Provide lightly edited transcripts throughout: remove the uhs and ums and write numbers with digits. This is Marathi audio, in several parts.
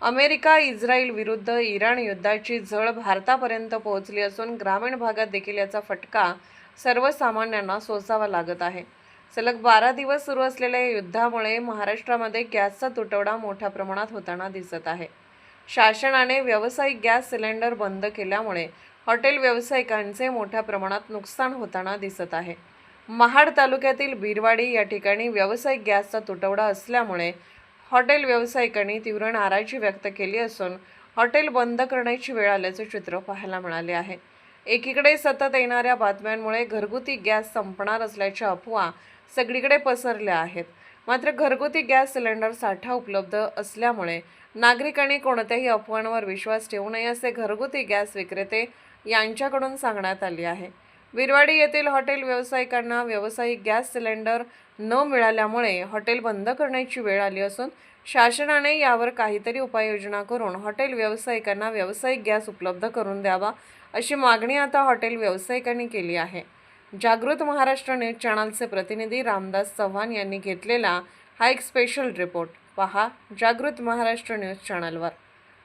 अमेरिका इस्रायल विरुद्ध इराण युद्धाची झळ भारतापर्यंत पोहोचली असून ग्रामीण भागात देखील याचा फटका सर्वसामान्यांना सोसावा लागत आहे। सलग 12 दिवस सुरू असलेल्या या युद्धामुळे महाराष्ट्रामध्ये गॅसचा तुटवडा मोठ्या प्रमाणात होताना दिसत आहे। शासनाने व्यावसायिक गॅस सिलेंडर बंद केल्यामुळे हॉटेल व्यावसायिकांचे मोठ्या प्रमाणात नुकसान होताना दिसत आहे। महाड तालुक्यातील बिरवाडी या ठिकाणी व्यावसायिक गॅसचा तुटवडा असल्यामुळे हॉटेल व्यावसायिकांनी तीव्र नाराजी व्यक्त केली असून हॉटेल बंद करण्याची वेळ आल्याचे चित्र पाहायला मिळाले आहे। एकीकडे सतत येणाऱ्या बातम्यांमुळे घरगुती गॅस संपणार असल्याच्या अफवा सगळीकडे पसरल्या आहेत। मात्र घरगुती गॅस सिलेंडर साठा उपलब्ध असल्यामुळे नागरिकांनी कोणत्याही अफवांवर विश्वास ठेवू नये असे घरगुती गॅस विक्रेते यांच्याकडून सांगण्यात आले आहे। बिरवाडी येथील हॉटेल व्यावसायिकांना व्यावसायिक गॅस सिलेंडर न मिळाल्यामुळे हॉटेल बंद करण्याची वेळ आली असून शासनाने यावर काहीतरी उपाययोजना करून हॉटेल व्यावसायिकांना व्यावसायिक गॅस उपलब्ध करून द्यावा अशी मागणी आता हॉटेल व्यावसायिकांनी केली आहे। जागृत महाराष्ट्र न्यूज चॅनलचे प्रतिनिधी रामदास चव्हाण यांनी घेतलेला हा एक स्पेशल रिपोर्ट पहा जागृत महाराष्ट्र न्यूज चॅनलवर।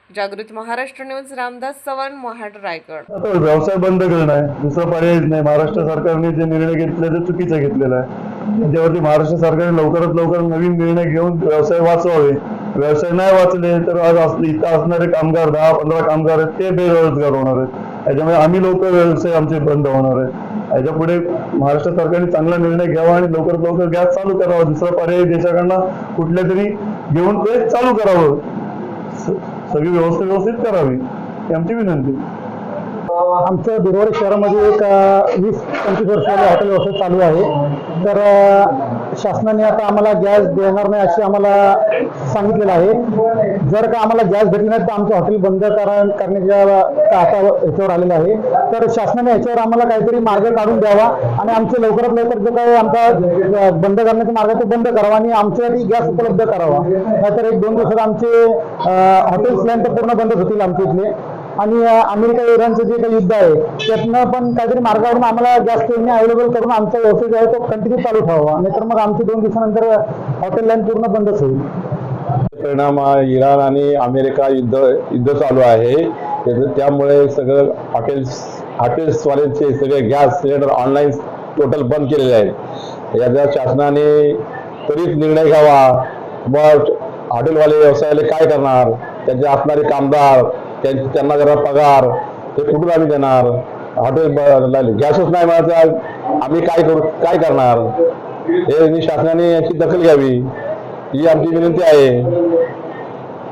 जागृत महाराष्ट्र न्यूज, रामदास चव्हाण, महाड, रायगड। आता व्यवसाय बंद करणं आहे, दुसरा पर्यायच नाही। महाराष्ट्र सरकारने जे निर्णय घेतले ते चुकीचा घेतलेला आहे। त्याच्यावरती महाराष्ट्र सरकारने लवकरात लवकर नवीन निर्णय घेऊन व्यवसाय वाचवावे। व्यवसाय नाही वाचले तर आज इथं असणारे कामगार 10-15 कामगार आहेत ते बेरोजगार होणार आहेत। याच्यामुळे आम्ही लोक व्यवसाय आमचे बंद होणार आहेत। याच्यापुढे महाराष्ट्र सरकारने चांगला निर्णय घ्यावा आणि लवकरात लवकर गॅस चालू करावा। दुसरा पर्याय देशाकडनं कुठल्या तरी घेऊन ते चालू करावं, सगळी व्यवस्था व्यवस्थित करावी ही आमची विनंती। आमच्या बिरवाडी शहरामध्ये एक 20-25 वर्षाला हॉटेल व्यवसाय चालू आहे। तर शासनाने आता आम्हाला गॅस देणार नाही अशी आम्हाला सांगितलेलं आहे। जर का आम्हाला गॅस भेटला नाही तर आमचं हॉटेल बंद करण्याच्या आता ह्याच्यावर आलेलं आहे। तर शासनाने याच्यावर आम्हाला काहीतरी मार्ग काढून द्यावा आणि आमचे लवकरात लवकर जो काही आमचा बंद करण्याचा मार्ग आहे तो बंद करावा आणि आमच्यासाठी गॅस उपलब्ध करावा। नाहीतर 1-2 दिवसात आमचे हॉटेल सिलेंडर पूर्ण बंद होतील आमच्या इथले। आणि अमेरिका इराणचं जे काही युद्ध आहे त्यातनं पण काहीतरी मार्ग काढून आम्हाला गॅस त्यांनी अवेलेबल करून आमचा व्यवसाय जो आहे तो कंटिन्यू चालू ठेवावा, नाहीतर मग आमचे 2 दिवसानंतर हॉटेल लाईन पूर्ण बंदच होईल। परिणाम इराण आणि अमेरिका युद्ध चालू आहे। त्यामुळे सगळं हॉटेल्सवाल्यांचे सगळे गॅस सिलेंडर ऑनलाईन टोटल बंद केलेले आहेत। याचा शासनाने त्वरित निर्णय घ्यावा। मग हॉटेलवाले व्यवसायाला काय करणार, त्यांचे असणारे कामगार त्यांना जरा पगार ते कुठून आम्ही देणार? हॉटेल गॅसच नाही मिळाला आम्ही काय करणार? हे शासनाने याची दखल घ्यावी ही आमची विनंती आहे।